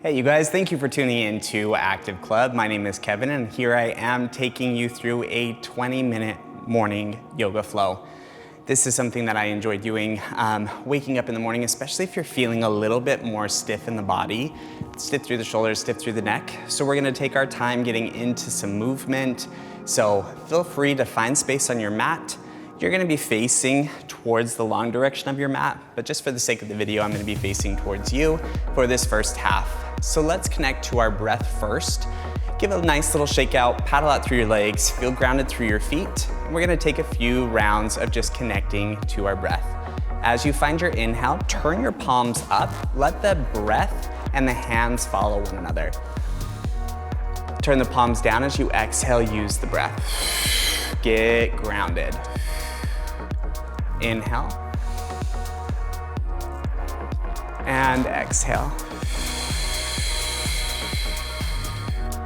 Hey you guys, thank you for tuning in to Active Club. My name is Kevin and here I am taking you through a 20-minute morning yoga flow. This is something that I enjoy doing, waking up in the morning, especially if you're feeling a little bit more stiff in the body, stiff through the shoulders, stiff through the neck. So we're gonna take our time getting into some movement. So feel free to find space on your mat. You're gonna be facing towards the long direction of your mat, but just for the sake of the video, I'm gonna be facing towards you for this first half. So let's connect to our breath first. Give a nice little shake out, paddle out through your legs, feel grounded through your feet. And we're gonna take a few rounds of just connecting to our breath. As you find your inhale, turn your palms up, let the breath and the hands follow one another. Turn the palms down as you exhale, use the breath. Get grounded. Inhale. And exhale.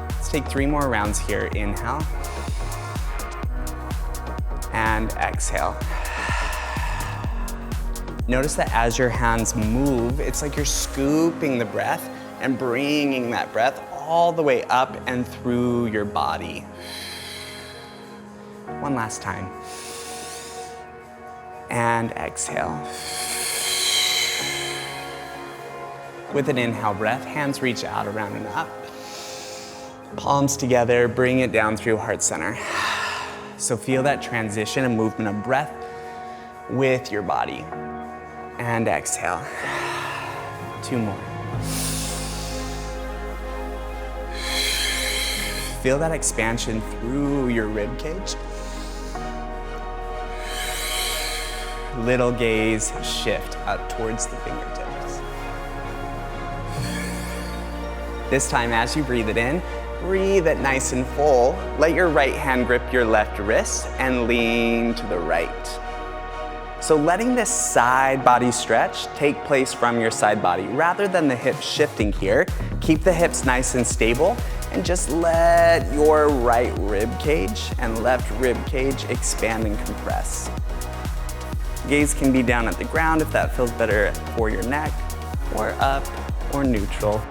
Let's take 3 more rounds here. Inhale. And exhale. Notice that as your hands move, it's like you're scooping the breath and bringing that breath all the way up and through your body. One last time. And exhale. With an inhale breath, hands reach out, around and up. Palms together, bring it down through heart center. So feel that transition and movement of breath with your body. And exhale. 2 more. Feel that expansion through your rib cage. Little gaze shift up towards the fingertips. This time as you breathe it in, breathe it nice and full. Let your right hand grip your left wrist and lean to the right. So letting this side body stretch take place from your side body. Rather than the hips shifting here, keep the hips nice and stable and just let your right rib cage and left rib cage expand and compress. Gaze can be down at the ground if that feels better for your neck, or up, or neutral.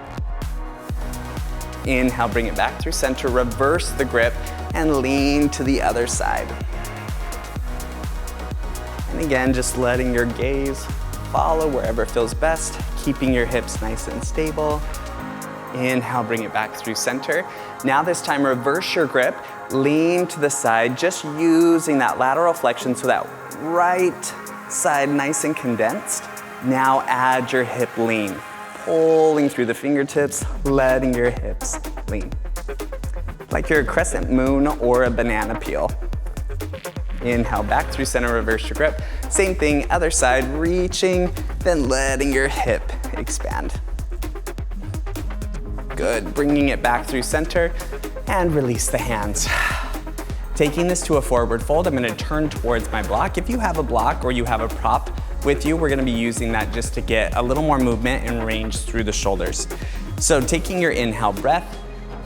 Inhale, bring it back through center, reverse the grip, and lean to the other side. And again, just letting your gaze follow wherever feels best, keeping your hips nice and stable. Inhale, bring it back through center. Now this time, reverse your grip, lean to the side, just using that lateral flexion so that right side nice and condensed. Now add your hip lean, pulling through the fingertips, letting your hips lean. Like you're a crescent moon or a banana peel. Inhale, back through center, reverse your grip. Same thing, other side, reaching, then letting your hip expand. Good, bringing it back through center and release the hands. Taking this to a forward fold, I'm gonna turn towards my block. If you have a block or you have a prop with you, we're gonna be using that just to get a little more movement and range through the shoulders. So taking your inhale breath,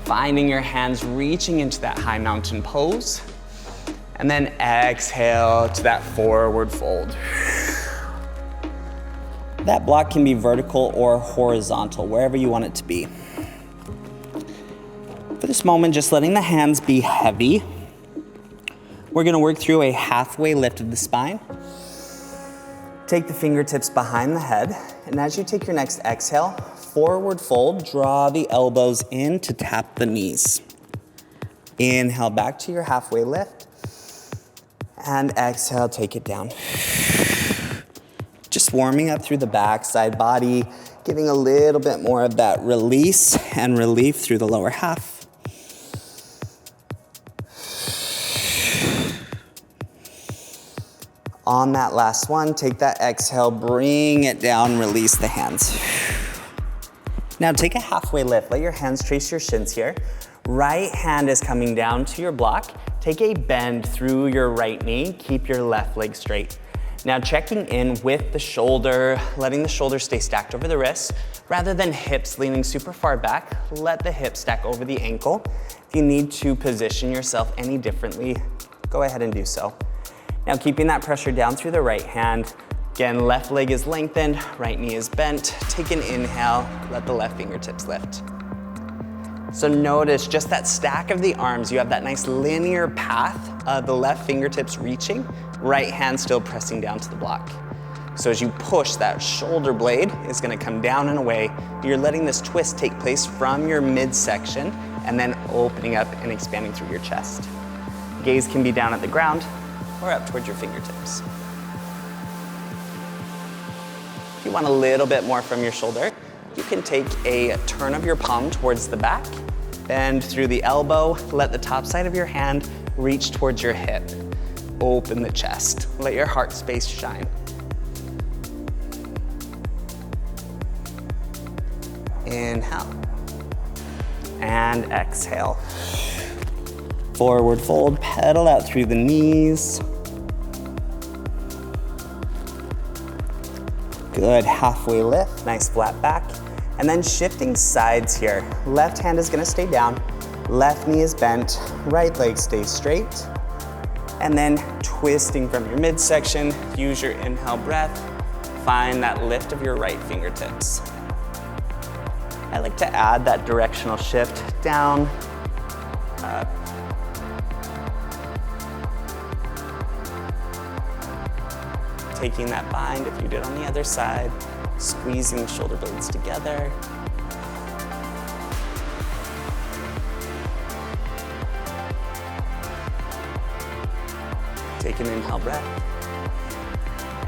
finding your hands reaching into that high mountain pose, and then exhale to that forward fold. That block can be vertical or horizontal, wherever you want it to be. For this moment, just letting the hands be heavy. We're gonna work through a halfway lift of the spine. Take the fingertips behind the head, and as you take your next exhale, forward fold, draw the elbows in to tap the knees. Inhale back to your halfway lift, and exhale, take it down. Just warming up through the back, side body, giving a little bit more of that release and relief through the lower half. On that last one, take that exhale, bring it down, release the hands. Now take a halfway lift. Let your hands trace your shins here. Right hand is coming down to your block. Take a bend through your right knee. Keep your left leg straight. Now checking in with the shoulder, letting the shoulder stay stacked over the wrists. Rather than hips leaning super far back, let the hips stack over the ankle. If you need to position yourself any differently, go ahead and do so. Now keeping that pressure down through the right hand, Again, left leg is lengthened, right knee is bent. Take an inhale, let the left fingertips lift. So notice just that stack of the arms, you have that nice linear path of the left fingertips reaching, right hand still pressing down to the block. So as you push, that shoulder blade is gonna come down and away. You're letting this twist take place from your midsection and then opening up and expanding through your chest. Gaze can be down at the ground or up towards your fingertips. If you want a little bit more from your shoulder, you can take a turn of your palm towards the back, bend through the elbow, let the top side of your hand reach towards your hip. Open the chest, let your heart space shine. Inhale, and exhale. Forward fold, pedal out through the knees. Good, halfway lift, nice flat back. And then shifting sides here. Left hand is gonna stay down, left knee is bent, right leg stays straight. And then twisting from your midsection, use your inhale breath, find that lift of your right fingertips. I like to add that directional shift down, up. Taking that bind if you did on the other side, squeezing the shoulder blades together. Take an inhale breath.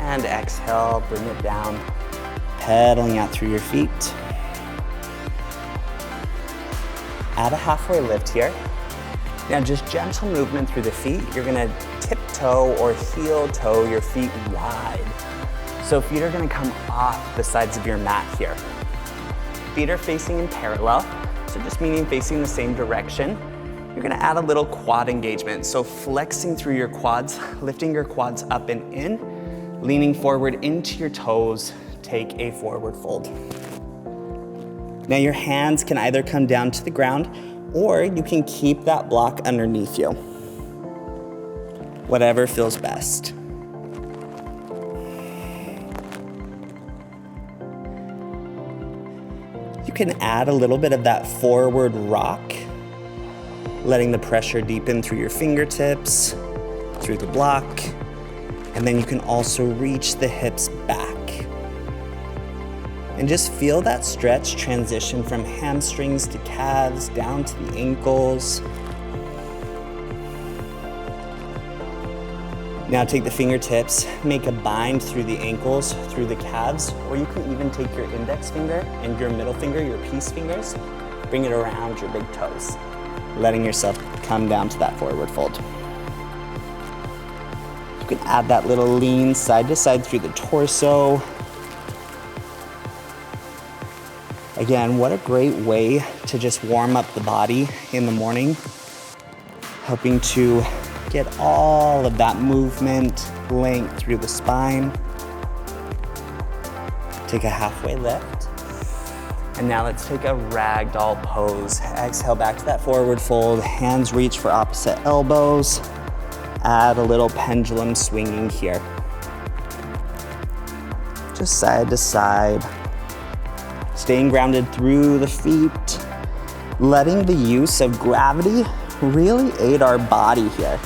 And exhale, bring it down, pedaling out through your feet. Add a halfway lift here. Now just gentle movement through the feet. You're gonna tiptoe or heel toe your feet wide. So feet are gonna come off the sides of your mat here. Feet are facing in parallel, so just meaning facing the same direction. You're gonna add a little quad engagement. So flexing through your quads, lifting your quads up and in, leaning forward into your toes, take a forward fold. Now your hands can either come down to the ground or you can keep that block underneath you. Whatever feels best. You can add a little bit of that forward rock, letting the pressure deepen through your fingertips, through the block, and then you can also reach the hips back. And just feel that stretch transition from hamstrings to calves, down to the ankles. Now take the fingertips, make a bind through the ankles, through the calves, or you can even take your index finger and your middle finger, your peace fingers, bring it around your big toes, letting yourself come down to that forward fold. You can add that little lean side to side through the torso. Again, what a great way to just warm up the body in the morning, helping to get all of that movement, length through the spine. Take a halfway lift. And now let's take a ragdoll pose. Exhale back to that forward fold. Hands reach for opposite elbows. Add a little pendulum swinging here. Just side to side. Staying grounded through the feet. Letting the use of gravity really aid our body here.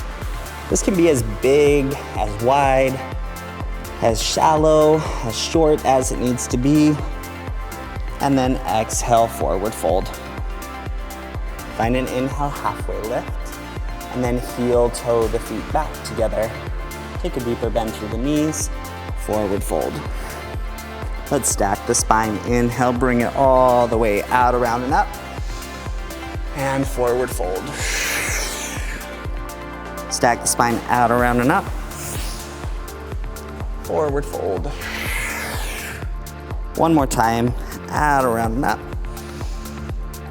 This can be as big, as wide, as shallow, as short as it needs to be. And then exhale, forward fold. Find an inhale, halfway lift, and then heel toe the feet back together. Take a deeper bend through the knees, forward fold. Let's stack the spine. Inhale, bring it all the way out, around and up, and forward fold. Stack the spine out, around and up, forward fold. One more time, out, around and up,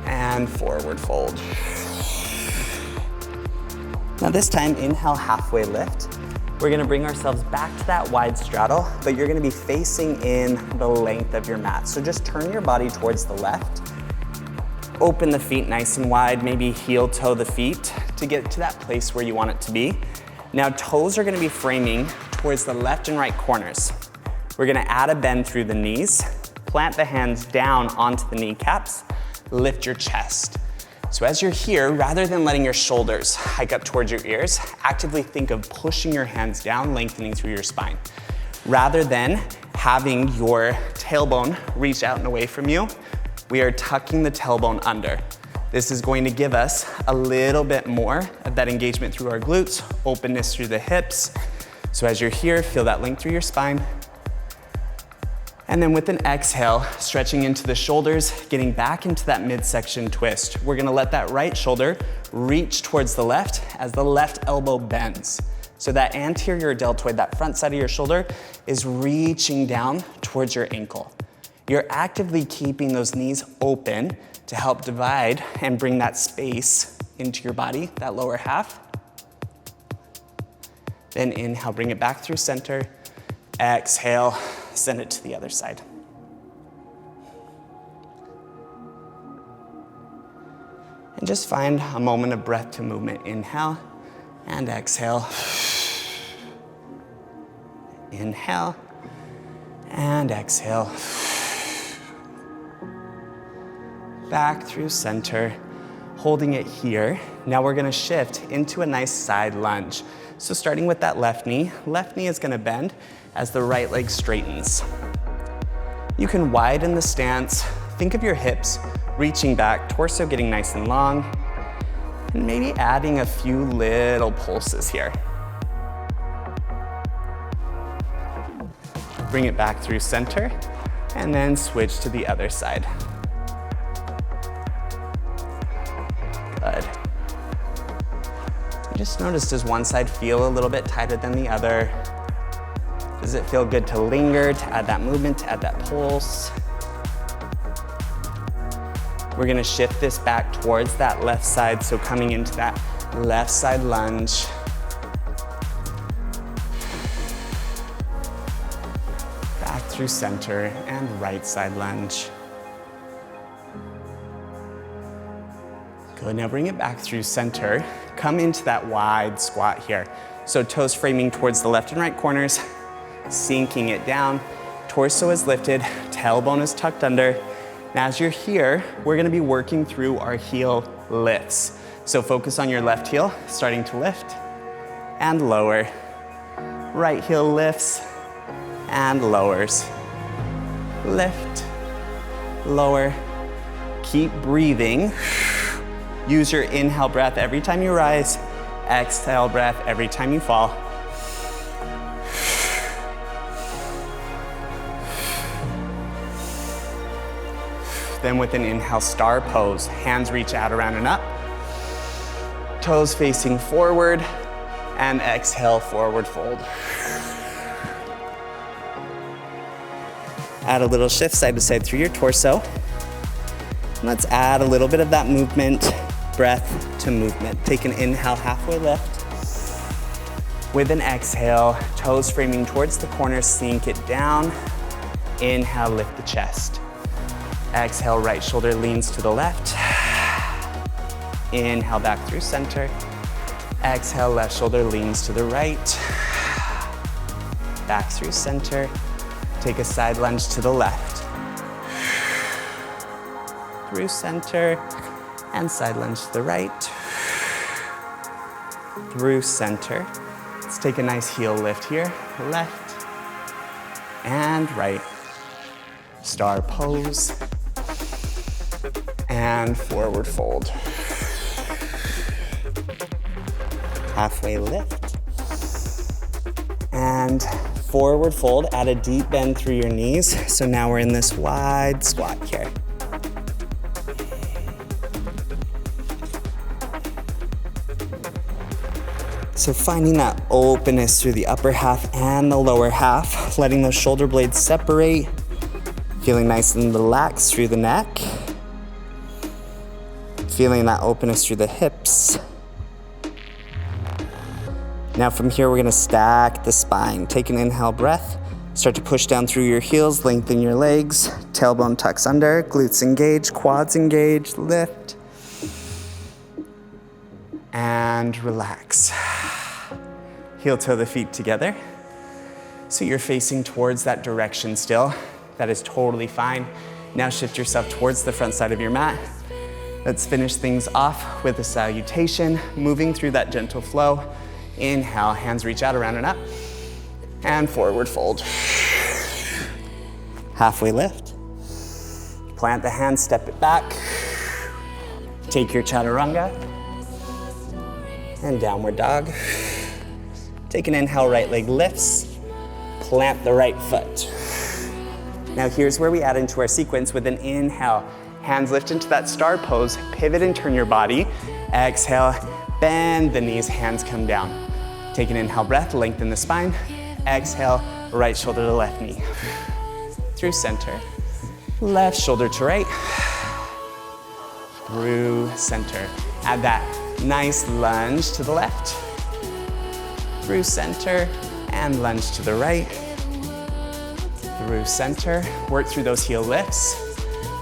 and forward fold. Now this time, inhale, halfway lift. We're gonna bring ourselves back to that wide straddle, but you're gonna be facing in the length of your mat. So just turn your body towards the left. Open the feet nice and wide, maybe heel toe the feet to get to that place where you want it to be. Now toes are gonna be framing towards the left and right corners. We're gonna add a bend through the knees, plant the hands down onto the kneecaps, lift your chest. So as you're here, rather than letting your shoulders hike up towards your ears, actively think of pushing your hands down, lengthening through your spine. Rather than having your tailbone reach out and away from you, we are tucking the tailbone under. This is going to give us a little bit more of that engagement through our glutes, openness through the hips. So as you're here, feel that length through your spine. And then with an exhale, stretching into the shoulders, getting back into that midsection twist. We're gonna let that right shoulder reach towards the left as the left elbow bends. So that anterior deltoid, that front side of your shoulder, is reaching down towards your ankle. You're actively keeping those knees open to help divide and bring that space into your body, that lower half. Then inhale, bring it back through center. Exhale, send it to the other side. And just find a moment of breath to movement. Inhale and exhale. Inhale and exhale. Back through center, holding it here. Now we're gonna shift into a nice side lunge. So starting with that left knee is gonna bend as the right leg straightens. You can widen the stance. Think of your hips reaching back, torso getting nice and long, and maybe adding a few little pulses here. Bring it back through center, and then switch to the other side. Good. You just notice, does one side feel a little bit tighter than the other? Does it feel good to linger, to add that movement, to add that pulse? We're gonna shift this back towards that left side, so coming into that left side lunge. Back through center and right side lunge. Good, now bring it back through center. Come into that wide squat here. So toes framing towards the left and right corners, sinking it down. Torso is lifted, tailbone is tucked under. Now as you're here, we're gonna be working through our heel lifts. So focus on your left heel, starting to lift and lower. Right heel lifts and lowers. Lift, lower. Keep breathing. Use your inhale breath every time you rise, exhale breath every time you fall. Then with an inhale, star pose. Hands reach out, around and up. Toes facing forward, and exhale, forward fold. Add a little shift side to side through your torso. Let's add a little bit of that movement, breath to movement. Take an inhale, halfway lift. With an exhale, toes framing towards the corners, sink it down. Inhale, lift the chest. Exhale, right shoulder leans to the left. Inhale, back through center. Exhale, left shoulder leans to the right. Back through center. Take a side lunge to the left. Through center, and side lunge to the right. Through center. Let's take a nice heel lift here. Left and right. Star pose. And forward fold. Halfway lift. And forward fold, add a deep bend through your knees. So now we're in this wide squat here. So finding that openness through the upper half and the lower half, letting those shoulder blades separate, feeling nice and relaxed through the neck, feeling that openness through the hips. Now from here, we're gonna stack the spine. Take an inhale breath, start to push down through your heels, lengthen your legs, tailbone tucks under, glutes engage, quads engage, lift, and relax. Heel toe the feet together. So you're facing towards that direction still. That is totally fine. Now shift yourself towards the front side of your mat. Let's finish things off with a salutation, moving through that gentle flow. Inhale, hands reach out, around and up, and forward fold. Halfway lift. Plant the hands, step it back. Take your chaturanga, and downward dog. Take an inhale, right leg lifts. Plant the right foot. Now here's where we add into our sequence with an inhale. Hands lift into that star pose, pivot and turn your body. Exhale, bend the knees, hands come down. Take an inhale breath, lengthen the spine. Exhale, right shoulder to left knee. Through center, left shoulder to right. Through center. Add that nice lunge to the left. Through center, and lunge to the right. Through center, work through those heel lifts.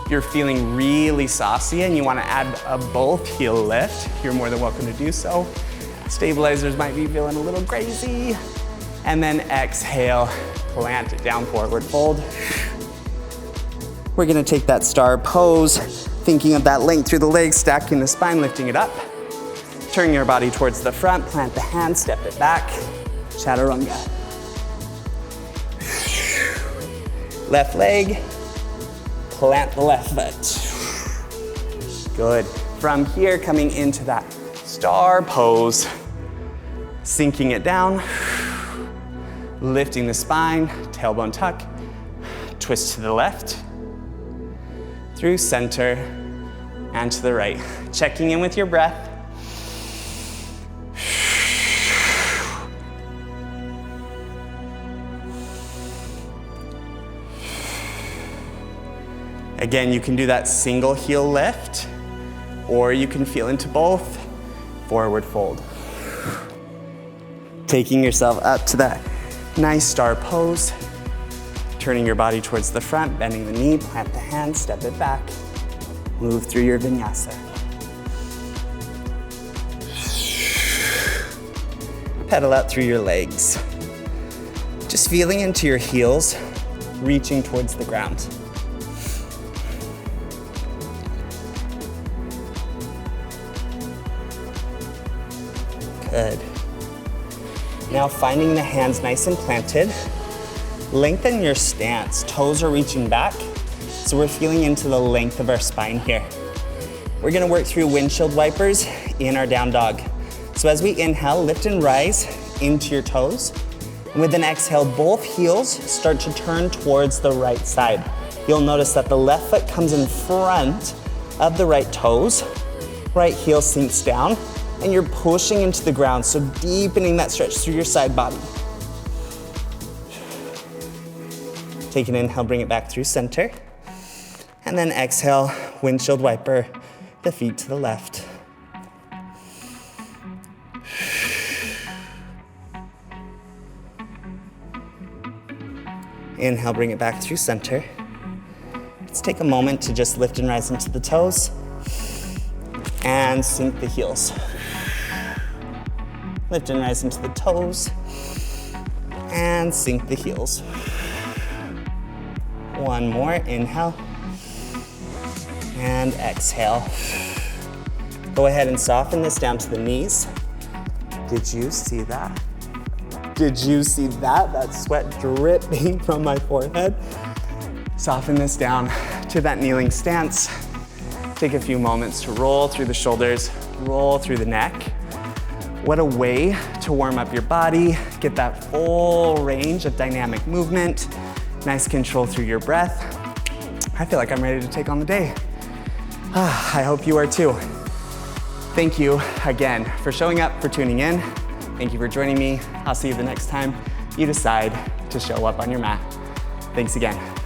If you're feeling really saucy and you want to add a both heel lift, you're more than welcome to do so. Stabilizers might be feeling a little crazy. And then exhale, plant it down, forward fold. We're gonna take that star pose, thinking of that length through the legs, stacking the spine, lifting it up. Turn your body towards the front, plant the hands, step it back. Chaturanga. Left leg, plant the left foot. Good. From here, coming into that star pose, sinking it down, lifting the spine, tailbone tuck, twist to the left, through center, and to the right. Checking in with your breath. Again, you can do that single heel lift, or you can feel into both. Forward fold. Taking yourself up to that nice star pose. Turning your body towards the front, bending the knee, plant the hand, step it back. Move through your vinyasa. Pedal out through your legs. Just feeling into your heels, reaching towards the ground. Good. Now finding the hands nice and planted. Lengthen your stance. Toes are reaching back, so we're feeling into the length of our spine here. We're gonna work through windshield wipers in our down dog. So as we inhale, lift and rise into your toes. And with an exhale, both heels start to turn towards the right side. You'll notice that the left foot comes in front of the right toes. Right heel sinks down, and you're pushing into the ground, so deepening that stretch through your side body. Take an inhale, bring it back through center. And then exhale, windshield wiper, the feet to the left. Inhale, bring it back through center. Let's take a moment to just lift and rise into the toes and sink the heels. Lift and rise into the toes and sink the heels. One more, inhale and exhale. Go ahead and soften this down to the knees. Did you see that? Did you see that? That sweat dripping from my forehead. Soften this down to that kneeling stance. Take a few moments to roll through the shoulders, roll through the neck. What a way to warm up your body, get that full range of dynamic movement, nice control through your breath. I feel like I'm ready to take on the day. I hope you are too. Thank you again for showing up, for tuning in. Thank you for joining me. I'll see you the next time you decide to show up on your mat. Thanks again.